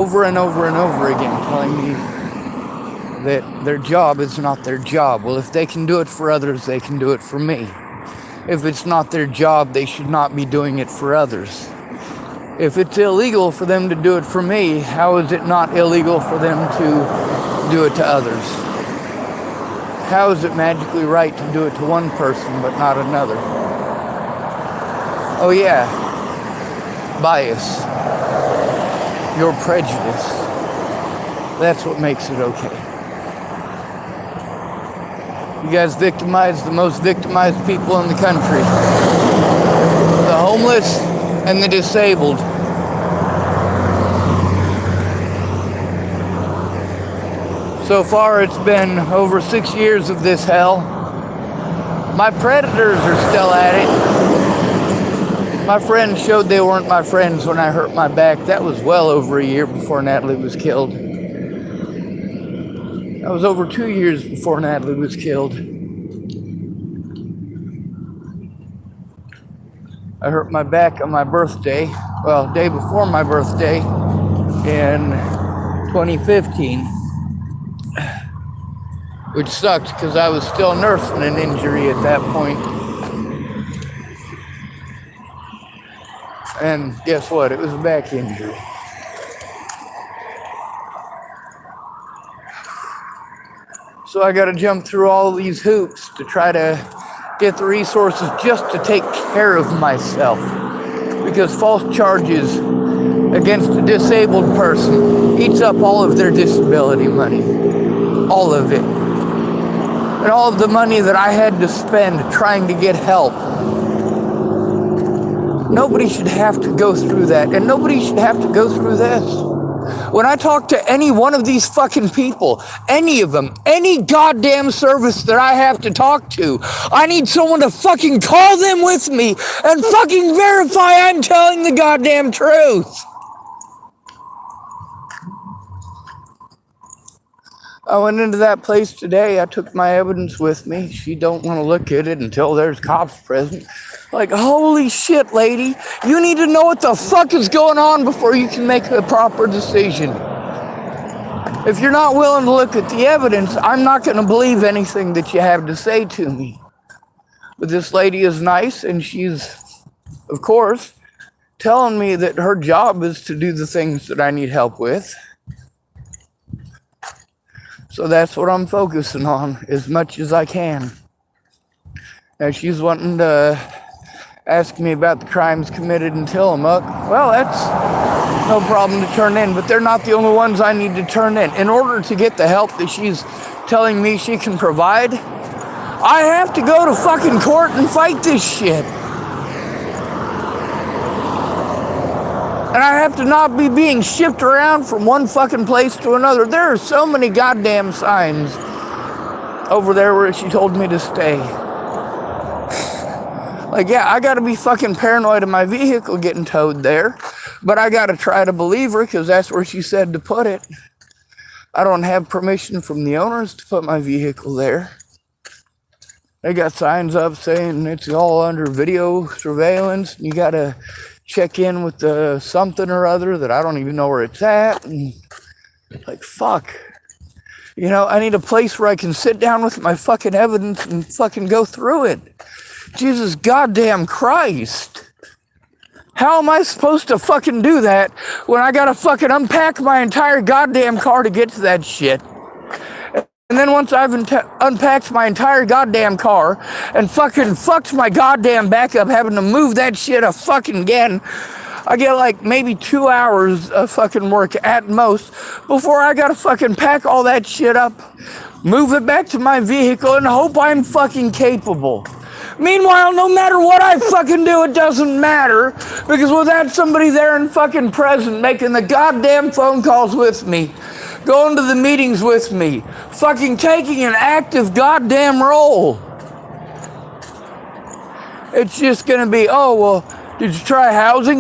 over and over and over again telling me that their job is not their job. Well, if they can do it for others, they can do it for me. If it's not their job, they should not be doing it for others. If it's illegal for them to do it for me, how is it not illegal for them to do it to others? How is it magically right to do it to one person but not another? Oh yeah, bias. Your prejudice. That's what makes it okay. You guys victimize the most victimized people in the country. The homeless and the disabled. So far it's been over 6 years of this hell. My predators are still at it. My friends showed they weren't my friends when I hurt my back. That was well over a year before Natalie was killed. That was over 2 years before Natalie was killed. I hurt my back on my birthday, well, day before my birthday in 2015, which sucked because I was still nursing an injury at that point. And guess what? It was a back injury. So I got to jump through all these hoops to try to get the resources just to take care of myself. Because false charges against a disabled person eats up all of their disability money. All of it. And all of the money that I had to spend trying to get help. Nobody should have to go through that, and nobody should have to go through this. When I talk to any one of these fucking people, any of them, any goddamn service that I have to talk to, I need someone to fucking call them with me and fucking verify I'm telling the goddamn truth. I went into that place today. I took my evidence with me. She don't want to look at it until there's cops present. Like, holy shit, lady. You need to know what the fuck is going on before you can make a proper decision. If you're not willing to look at the evidence, I'm not going to believe anything that you have to say to me. But this lady is nice, and she's, of course, telling me that her job is to do the things that I need help with. So that's what I'm focusing on as much as I can. Now she's wanting to ask me about the crimes committed in Tillamook. Well, that's no problem to turn in, but they're not the only ones I need to turn in. In order to get the help that she's telling me she can provide, I have to go to fucking court and fight this shit. And I have to not be being shipped around from one fucking place to another. There are so many goddamn signs over there where she told me to stay. Like, yeah, I gotta be fucking paranoid of my vehicle getting towed there. But I gotta try to believe her because that's where she said to put it. I don't have permission from the owners to put my vehicle there. They got signs up saying it's all under video surveillance. You gotta check in with the something or other that I don't even know where it's at. And like, fuck. You know, I need a place where I can sit down with my fucking evidence and fucking go through it. Jesus goddamn Christ. How am I supposed to fucking do that when I gotta fucking unpack my entire goddamn car to get to that shit? And then once I've unpacked my entire goddamn car and fucking fucked my goddamn back up having to move that shit a fucking again, I get like maybe 2 hours of fucking work at most before I gotta fucking pack all that shit up, move it back to my vehicle and hope I'm fucking capable. Meanwhile, no matter what I fucking do, it doesn't matter because without somebody there and fucking present making the goddamn phone calls with me, going to the meetings with me, fucking taking an active goddamn role. It's just gonna be, oh, well, did you try housing?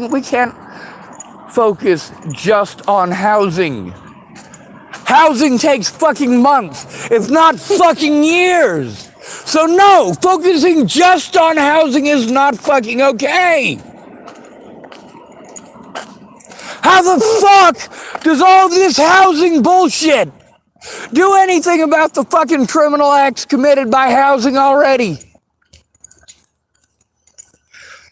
We can't focus just on housing. Housing takes fucking months, if not fucking years. So no, focusing just on housing is not fucking okay. the fuck does all this housing bullshit do anything about the fucking criminal acts committed by housing already?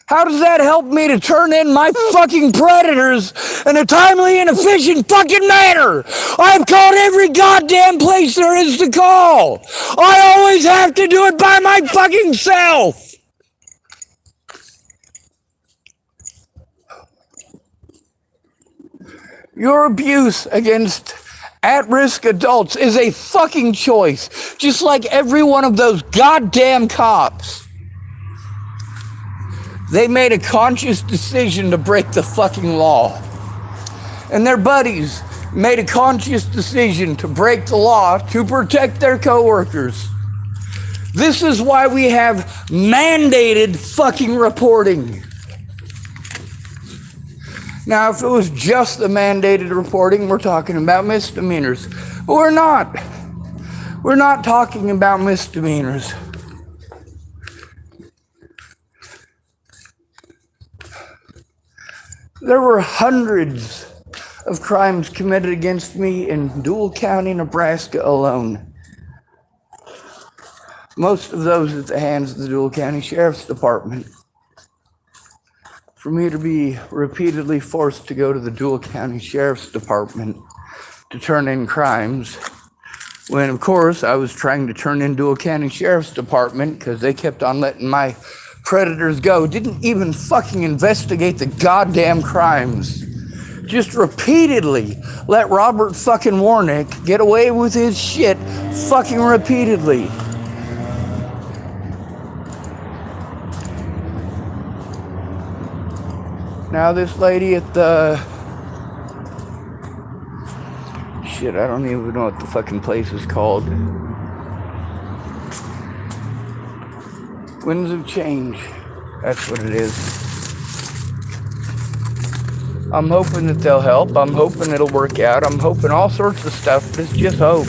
How does that help me to turn in my fucking predators in a timely and efficient fucking manner? I've called every goddamn place there is to call. I always have to do it by my fucking self. Your abuse against at-risk adults is a fucking choice, just like every one of those goddamn cops. They made a conscious decision to break the fucking law. And their buddies made a conscious decision to break the law to protect their coworkers. This is why we have mandated fucking reporting. Now, if it was just the mandated reporting, we're talking about misdemeanors. But we're not. We're not talking about misdemeanors. There were hundreds of crimes committed against me in Deuel County, Nebraska alone. Most of those at the hands of the Deuel County Sheriff's Department. For me to be repeatedly forced to go to the Deuel County Sheriff's Department to turn in crimes, when of course I was trying to turn in Deuel County Sheriff's Department because they kept on letting my predators go, didn't even fucking investigate the goddamn crimes. Just repeatedly let Robert fucking Warnick get away with his shit fucking repeatedly. Now this lady at the... Shit, I don't even know what the fucking place is called. Winds of Change. That's what it is. I'm hoping that they'll help. I'm hoping it'll work out. I'm hoping all sorts of stuff, but it's just hope.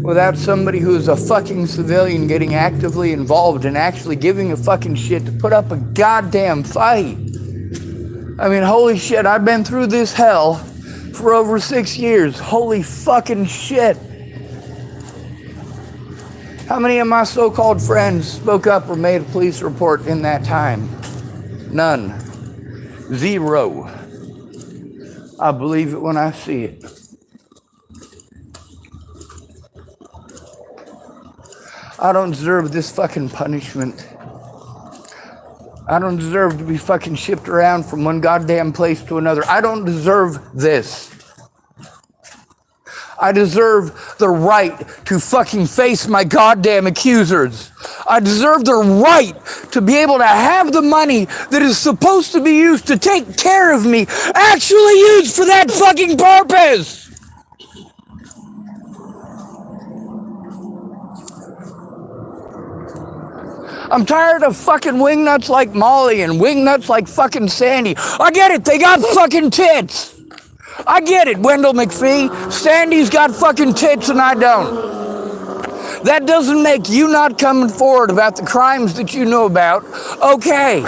Without somebody who's a fucking civilian getting actively involved and actually giving a fucking shit to put up a goddamn fight. I mean, holy shit, I've been through this hell for over 6 years. Holy fucking shit. How many of my so-called friends spoke up or made a police report in that time? None. Zero. I believe it when I see it. I don't deserve this fucking punishment. I don't deserve to be fucking shipped around from one goddamn place to another. I don't deserve this. I deserve the right to fucking face my goddamn accusers. I deserve the right to be able to have the money that is supposed to be used to take care of me actually used for that fucking purpose. I'm tired of fucking wingnuts like Molly and wingnuts like fucking Sandy. I get it, they got fucking tits. I get it, Wendell McPhee. Sandy's got fucking tits and I don't. That doesn't make you not coming forward about the crimes that you know about okay.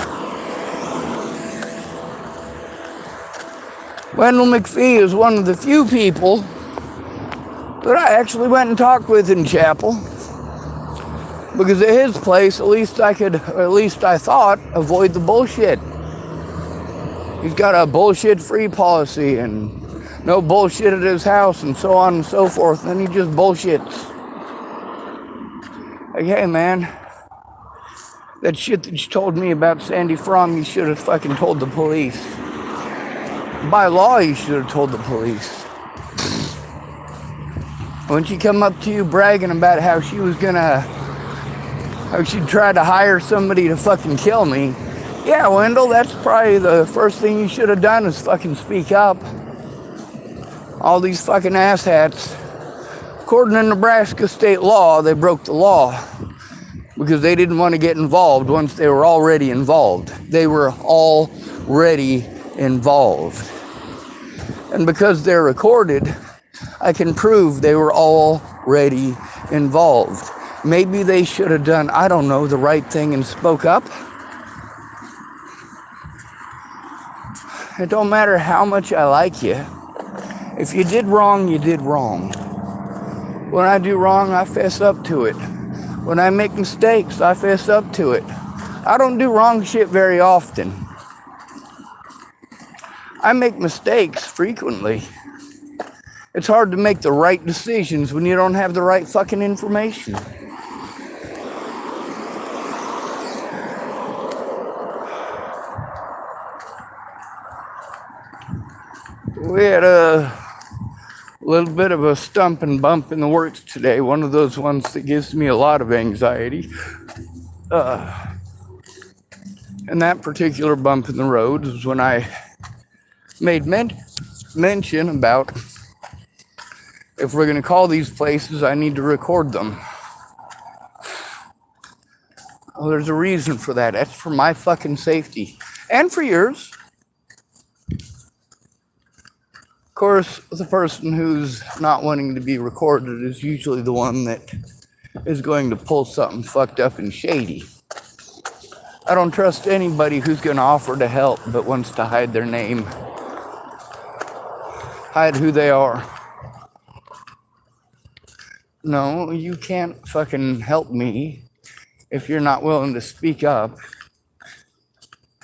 Wendell McPhee is one of the few people that I actually went and talked with in Chapel. Because at his place, at least I thought, avoid the bullshit. He's got a bullshit-free policy and no bullshit at his house and so on and so forth. And he just bullshits. Like, hey man, that shit that you told me about Sandy Fromm, you should have fucking told the police. By law, you should have told the police. When she come up to you bragging about how she'd try to hire somebody to fucking kill me. Yeah, Wendell, that's probably the first thing you should have done is fucking speak up. All these fucking asshats. According to Nebraska state law, they broke the law because they didn't want to get involved once they were already involved. They were already involved. And because they're recorded, I can prove they were already involved. Maybe they should have done, I don't know, the right thing and spoke up. It don't matter how much I like you. If you did wrong, you did wrong. When I do wrong, I fess up to it. When I make mistakes, I fess up to it. I don't do wrong shit very often. I make mistakes frequently. It's hard to make the right decisions when you don't have the right fucking information. We had a little bit of a stump and bump in the works today. One of those ones that gives me a lot of anxiety. And that particular bump in the road was when I made mention about if we're going to call these places, I need to record them. Well, there's a reason for that. That's for my fucking safety. And for yours. Of course, the person who's not wanting to be recorded is usually the one that is going to pull something fucked up and shady. I don't trust anybody who's going to offer to help but wants to hide their name. Hide who they are. No, you can't fucking help me if you're not willing to speak up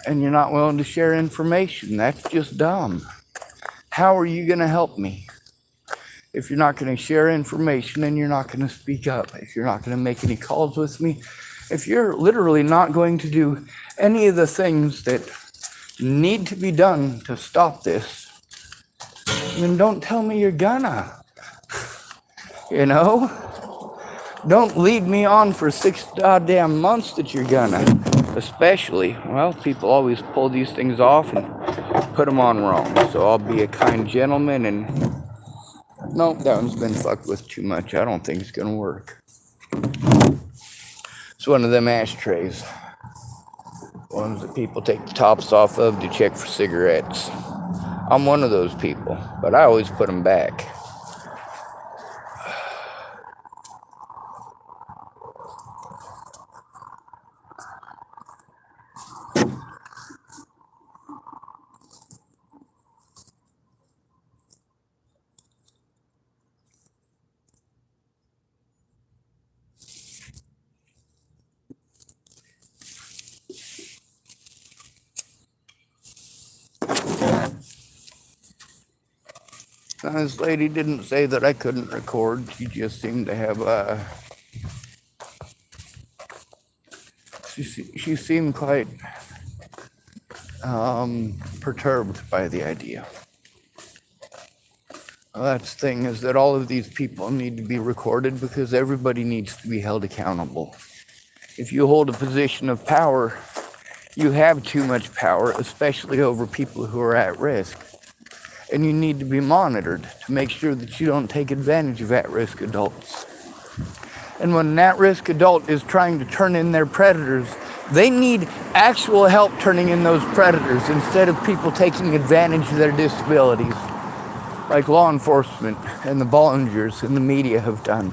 and you're not willing to share information. That's just dumb. How are you going to help me if you're not going to share information and you're not going to speak up, if you're not going to make any calls with me, if you're literally not going to do any of the things that need to be done to stop this, then don't tell me you're gonna. You know? Don't lead me on for 6 goddamn months that you're gonna. Especially, well, people always pull these things off and put them on wrong. So I'll be a kind gentleman and... Nope, that one's been fucked with too much. I don't think it's gonna work. It's one of them ashtrays. Ones that people take the tops off of to check for cigarettes. I'm one of those people, but I always put them back. Now, this lady didn't say that I couldn't record. She just seemed to have she seemed quite perturbed by the idea. Well, that's the thing, is that all of these people need to be recorded because everybody needs to be held accountable. If you hold a position of power, you have too much power, especially over people who are at risk. And you need to be monitored to make sure that you don't take advantage of at-risk adults. And when an at-risk adult is trying to turn in their predators, they need actual help turning in those predators instead of people taking advantage of their disabilities, like law enforcement and the Bollingers and the media have done.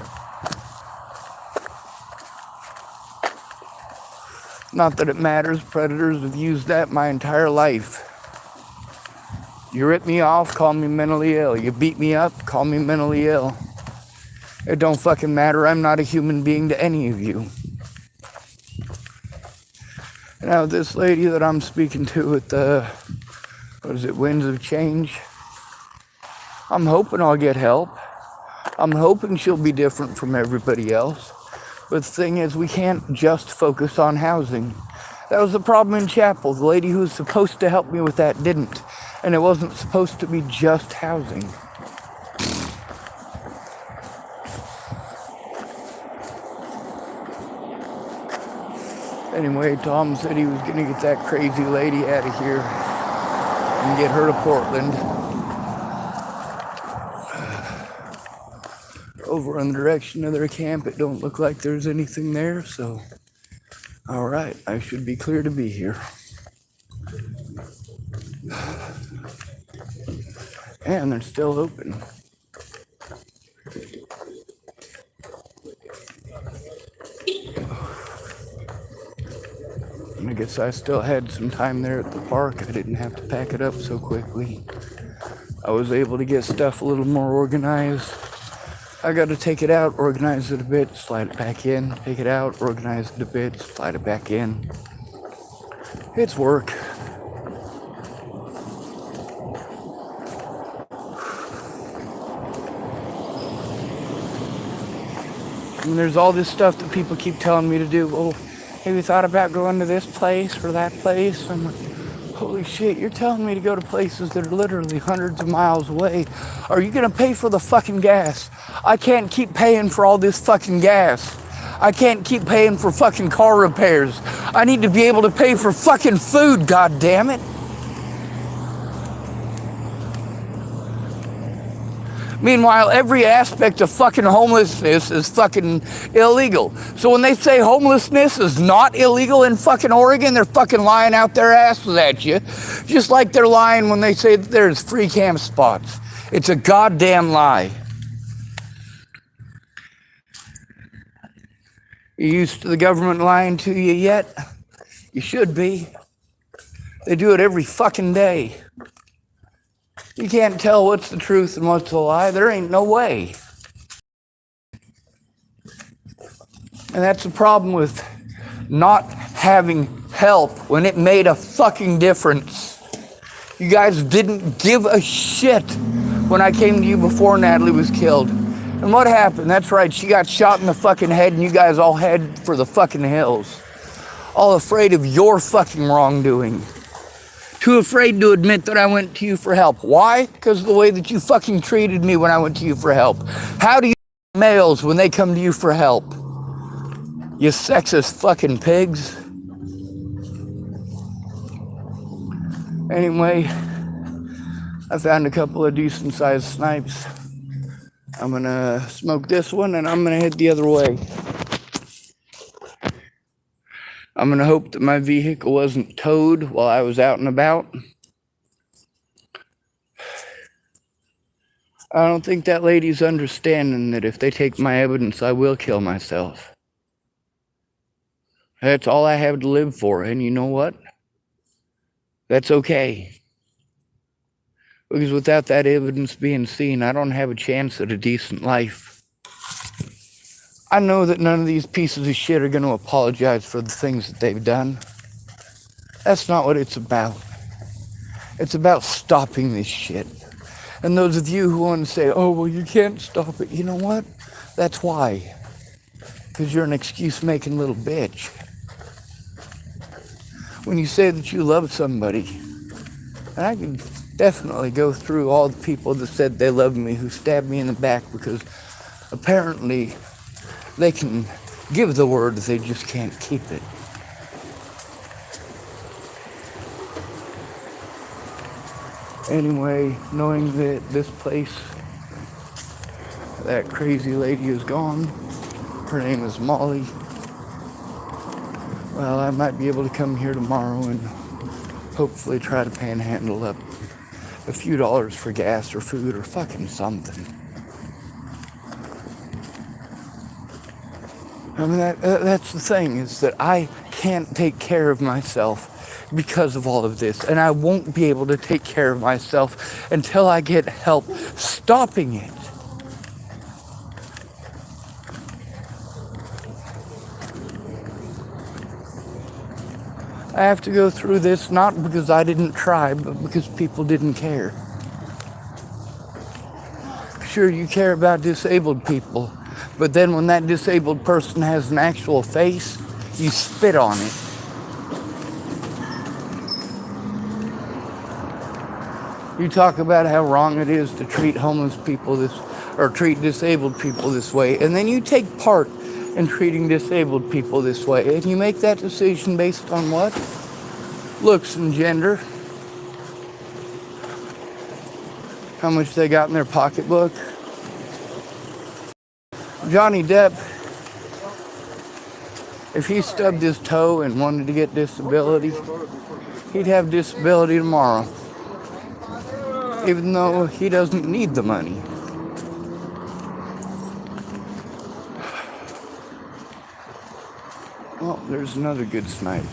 Not that it matters, predators have used that my entire life. You rip me off, call me mentally ill. You beat me up, call me mentally ill. It don't fucking matter. I'm not a human being to any of you. Now, this lady that I'm speaking to at the, Winds of Change, I'm hoping I'll get help. I'm hoping she'll be different from everybody else. But the thing is, we can't just focus on housing. That was the problem in Chapel. The lady who was supposed to help me with that didn't. And it wasn't supposed to be just housing. Anyway, Tom said he was going to get that crazy lady out of here and get her to Portland. Over in the direction of their camp, it don't look like there's anything there, so... Alright, I should be clear to be here. And they're still open. I'm gonna get guess I still had some time there at the park. I didn't have to pack it up so quickly. I was able to get stuff a little more organized. I got to take it out, organize it a bit, slide it back in, take it out, organize it a bit, slide it back in. It's work. And there's all this stuff that people keep telling me to do. Oh, have you thought about going to this place or that place? I'm like, holy shit, you're telling me to go to places that are literally hundreds of miles away. Are you gonna pay for the fucking gas? I can't keep paying for all this fucking gas. I can't keep paying for fucking car repairs. I need to be able to pay for fucking food, god damn it. Meanwhile, every aspect of fucking homelessness is fucking illegal. So when they say homelessness is not illegal in fucking Oregon, they're fucking lying out their asses at you. Just like they're lying when they say that there's free camp spots. It's a goddamn lie. You used to the government lying to you yet? You should be. They do it every fucking day. You can't tell what's the truth and what's a lie. There ain't no way. And that's the problem with not having help when it made a fucking difference. You guys didn't give a shit when I came to you before Natalie was killed. And what happened? That's right, she got shot in the fucking head and you guys all head for the fucking hills. All afraid of your fucking wrongdoing. Too afraid to admit that I went to you for help. Why? Because of the way that you fucking treated me when I went to you for help. How do you males when they come to you for help? You sexist fucking pigs. Anyway, I found a couple of decent sized snipes. I'm gonna smoke this one and I'm gonna head the other way. I'm gonna hope that my vehicle wasn't towed while I was out and about. I don't think that lady's understanding that if they take my evidence, I will kill myself. That's all I have to live for, and you know what? That's okay. Because without that evidence being seen, I don't have a chance at a decent life. I know that none of these pieces of shit are going to apologize for the things that they've done. That's not what it's about. It's about stopping this shit. And those of you who want to say, oh, well, you can't stop it. You know what? That's why. Because you're an excuse-making little bitch. When you say that you love somebody, and I can definitely go through all the people that said they loved me, who stabbed me in the back, because apparently they can give the word, they just can't keep it. Anyway, knowing that this place, that crazy lady is gone, her name is Molly, well, I might be able to come here tomorrow and hopefully try to panhandle up a few dollars for gas or food or fucking something. I mean, that's the thing, is that I can't take care of myself because of all of this, and I won't be able to take care of myself until I get help stopping it. I have to go through this not because I didn't try, but because people didn't care. Sure, you care about disabled people, but then when that disabled person has an actual face, you spit on it. You talk about how wrong it is to treat homeless people or treat disabled people this way, and then you take part in treating disabled people this way, and you make that decision based on what? Looks and gender. How much they got in their pocketbook. Johnny Depp, if he stubbed his toe and wanted to get disability, he'd have disability tomorrow, even though he doesn't need the money. Well, there's another good snipe.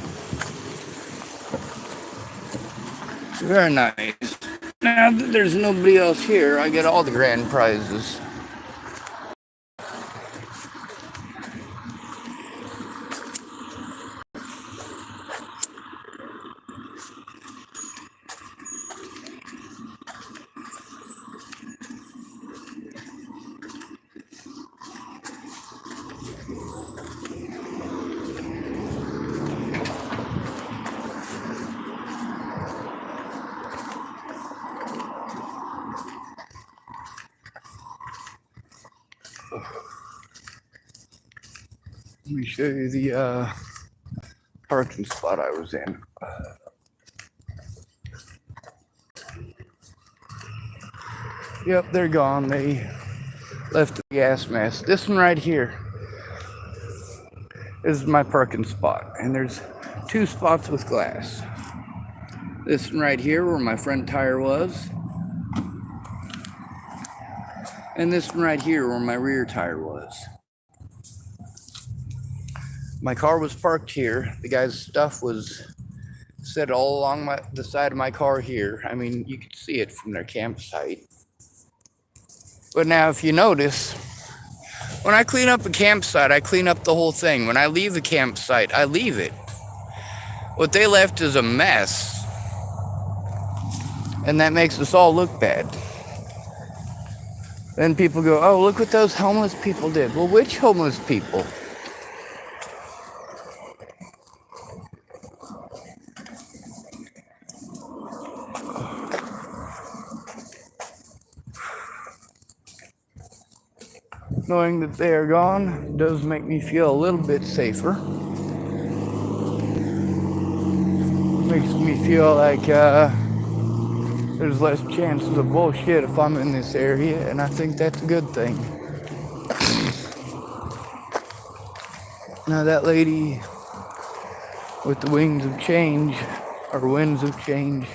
Very nice. Now that there's nobody else here, I get all the grand prizes. Let me show you the parking spot I was in. Yep, they're gone. They left the gas mask. This one right here is my parking spot, and there's 2 spots with glass. This one right here where my front tire was, and this one right here where my rear tire was. My car was parked here. The guy's stuff was set all along the side of my car here. I mean, you could see it from their campsite. But now if you notice, when I clean up a campsite, I clean up the whole thing. When I leave a campsite, I leave it. What they left is a mess. And that makes us all look bad. Then people go, oh, look what those homeless people did. Well, which homeless people? Knowing that they are gone does make me feel a little bit safer. Makes me feel like there's less chances of bullshit if I'm in this area, and I think that's a good thing. Now that lady with the wings of change, or winds of change,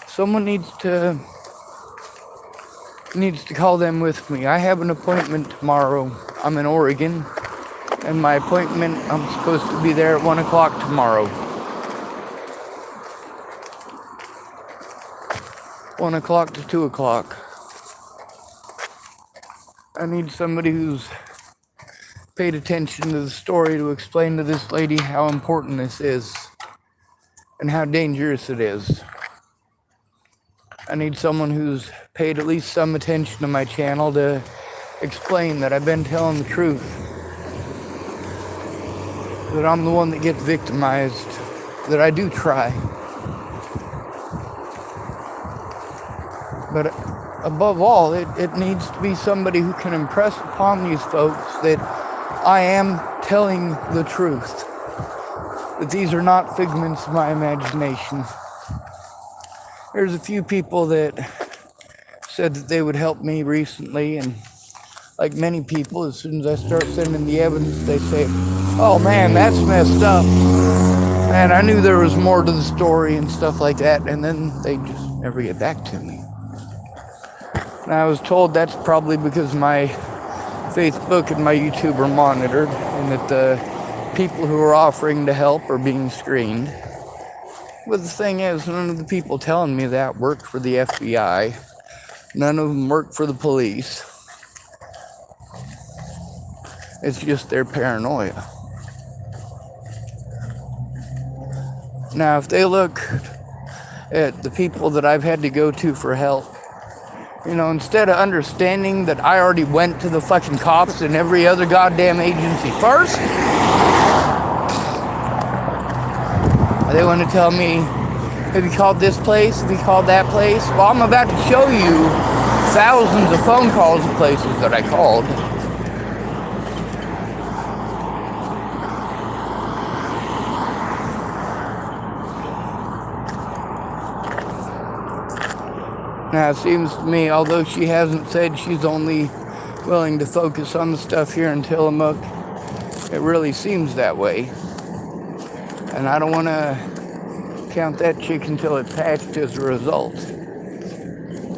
someone needs to call them with me. I have an appointment tomorrow. I'm in Oregon, and my appointment, I'm supposed to be there at 1 o'clock tomorrow. 1 o'clock to 2 o'clock. I need somebody who's paid attention to the story to explain to this lady how important this is and how dangerous it is. I need someone who's paid at least some attention to my channel to explain that I've been telling the truth. That I'm the one that gets victimized. That I do try. But above all, it needs to be somebody who can impress upon these folks that I am telling the truth. That these are not figments of my imagination. There's a few people that said that they would help me recently, and like many people, as soon as I start sending the evidence, they say, oh man, that's messed up. And I knew there was more to the story and stuff like that, and then they just never get back to me. And I was told that's probably because my Facebook and my YouTube are monitored, and that the people who are offering to help are being screened. But the thing is, none of the people telling me that work for the FBI. None of them work for the police. It's just their paranoia. Now, if they look at the people that I've had to go to for help, you know, instead of understanding that I already went to the fucking cops and every other goddamn agency first, they want to tell me, have you called this place? Have you called that place? Well, I'm about to show you thousands of phone calls to places that I called. Now, it seems to me, although she hasn't said she's only willing to focus on the stuff here in Tillamook, it really seems that way. And I don't want to count that chick until it's hatched as a result.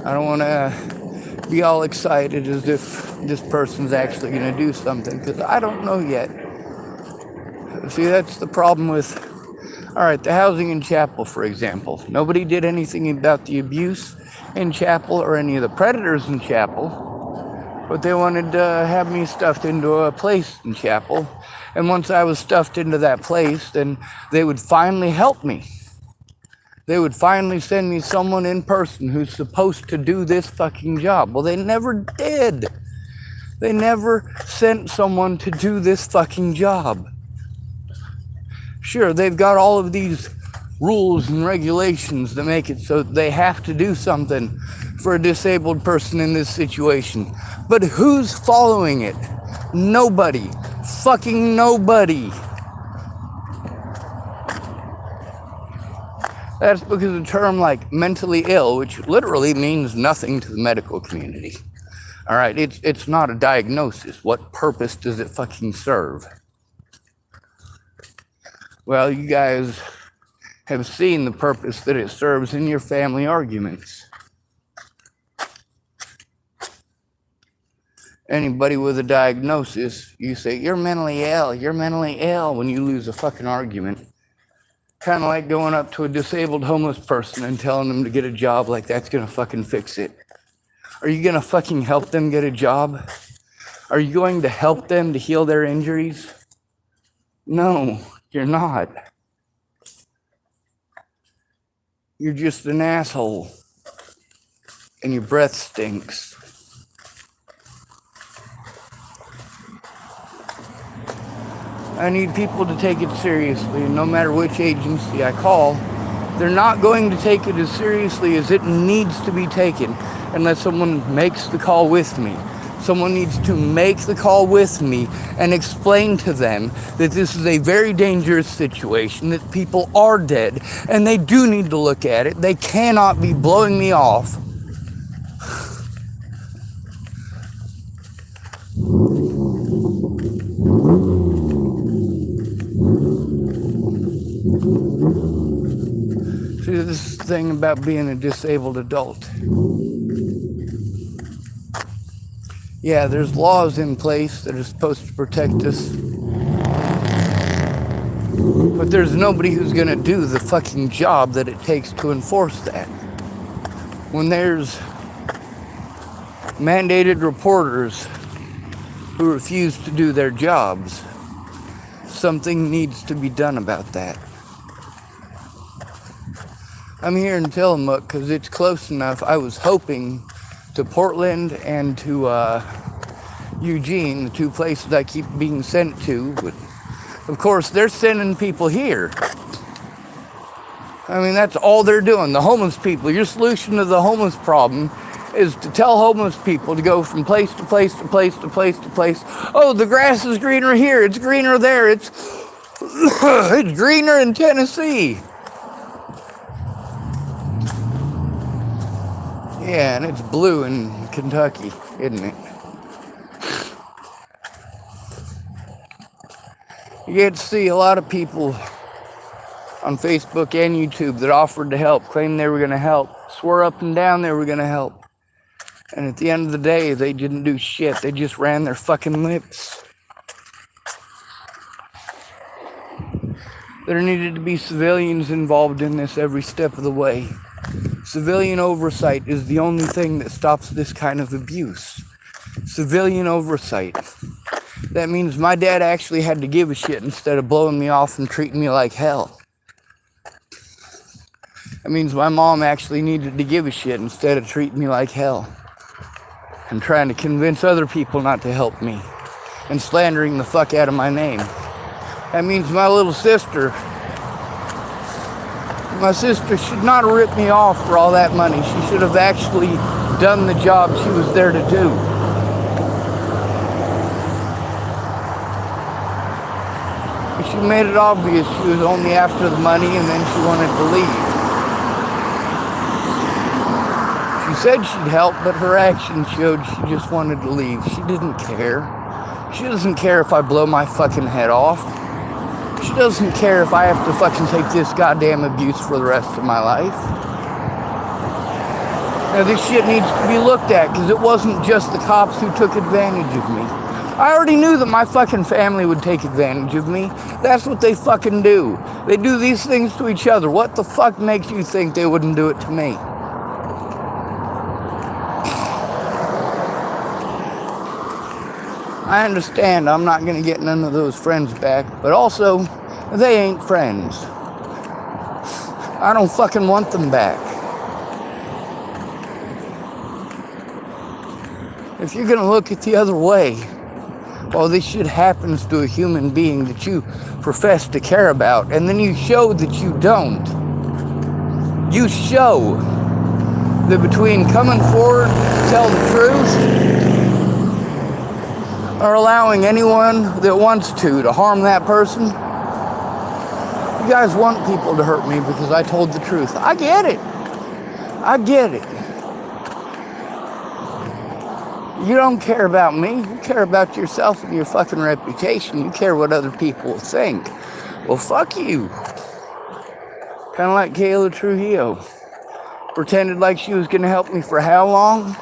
I don't want to be all excited as if this person's actually going to do something, because I don't know yet. See, that's the problem with... All right, the housing in Chapel, for example. Nobody did anything about the abuse in Chapel or any of the predators in Chapel, but they wanted to have me stuffed into a place in Chapel. And once I was stuffed into that place, then they would finally help me. They would finally send me someone in person who's supposed to do this fucking job. Well, they never did. They never sent someone to do this fucking job. Sure, they've got all of these rules and regulations that make it so they have to do something for a disabled person in this situation. But who's following it? Nobody. Fucking nobody. That's because a term like mentally ill, which literally means nothing to the medical community. All right, it's not a diagnosis. What purpose does it fucking serve? Well, you guys have seen the purpose that it serves in your family arguments. Anybody with a diagnosis, you say, you're mentally ill when you lose a fucking argument. Kind of like going up to a disabled homeless person and telling them to get a job like that's gonna fucking fix it. Are you gonna fucking help them get a job? Are you going to help them to heal their injuries? No, you're not. You're just an asshole. And your breath stinks. I need people to take it seriously, and no matter which agency I call, they're not going to take it as seriously as it needs to be taken unless someone makes the call with me. Someone needs to make the call with me and explain to them that this is a very dangerous situation, that people are dead, and they do need to look at it. They cannot be blowing me off. See, this thing about being a disabled adult. Yeah, there's laws in place that are supposed to protect us. But there's nobody who's gonna do the fucking job that it takes to enforce that. When there's mandated reporters who refuse to do their jobs, something needs to be done about that. I'm here in Tillamook because it's close enough. I was hoping to Portland and to Eugene, the two places I keep being sent to, but of course they're sending people here. I mean, that's all they're doing. The homeless people, your solution to the homeless problem is to tell homeless people to go from place to place to place to place to place. Oh, the grass is greener here, it's greener there, it's it's greener in Tennessee. Yeah, and it's blue in Kentucky, isn't it? You get to see a lot of people on Facebook and YouTube that offered to help, claimed they were going to help, swore up and down they were going to help. And at the end of the day, they didn't do shit. They just ran their fucking lips. There needed to be civilians involved in this every step of the way. Civilian oversight is the only thing that stops this kind of abuse. Civilian oversight. That means my dad actually had to give a shit instead of blowing me off and treating me like hell. That means my mom actually needed to give a shit instead of treating me like hell. And trying to convince other people not to help me. And slandering the fuck out of my name. That means my little sister... My sister should not have ripped me off for all that money. She should have actually done the job she was there to do. But she made it obvious she was only after the money and then she wanted to leave. She said she'd help, but her actions showed she just wanted to leave. She didn't care. She doesn't care if I blow my fucking head off. She doesn't care if I have to fucking take this goddamn abuse for the rest of my life. Now this shit needs to be looked at because it wasn't just the cops who took advantage of me. I already knew that my fucking family would take advantage of me. That's what they fucking do. They do these things to each other. What the fuck makes you think they wouldn't do it to me? I understand I'm not going to get none of those friends back, but also, they ain't friends. I don't fucking want them back. If you're going to look at the other way, well, this shit happens to a human being that you profess to care about, and then you show that you don't. You show that between coming forward to tell the truth or allowing anyone that wants to harm that person, you guys want people to hurt me because I told the truth. I get it. I get it. You don't care about me. You care about yourself and your fucking reputation. You care what other people think. Well, fuck you. Kind of like Kayla Trujillo. Pretended like she was going to help me for how long?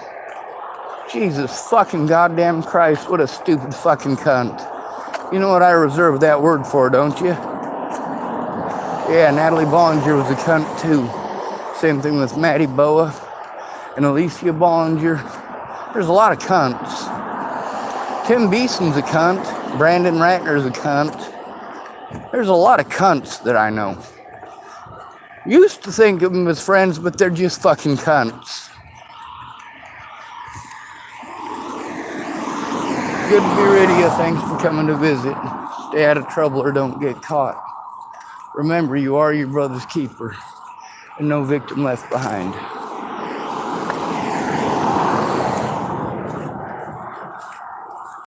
Jesus fucking goddamn Christ, what a stupid fucking cunt. You know what I reserve that word for, don't you? Yeah, Natalie Bollinger was a cunt too. Same thing with Maddie Boa and Alicia Bollinger. There's a lot of cunts. Tim Beeson's a cunt. Brandon Ratner's a cunt. There's a lot of cunts that I know. Used to think of them as friends, but they're just fucking cunts. Good to be rid of you. Thanks for coming to visit. Stay out of trouble or don't get caught. Remember, you are your brother's keeper, and no victim left behind.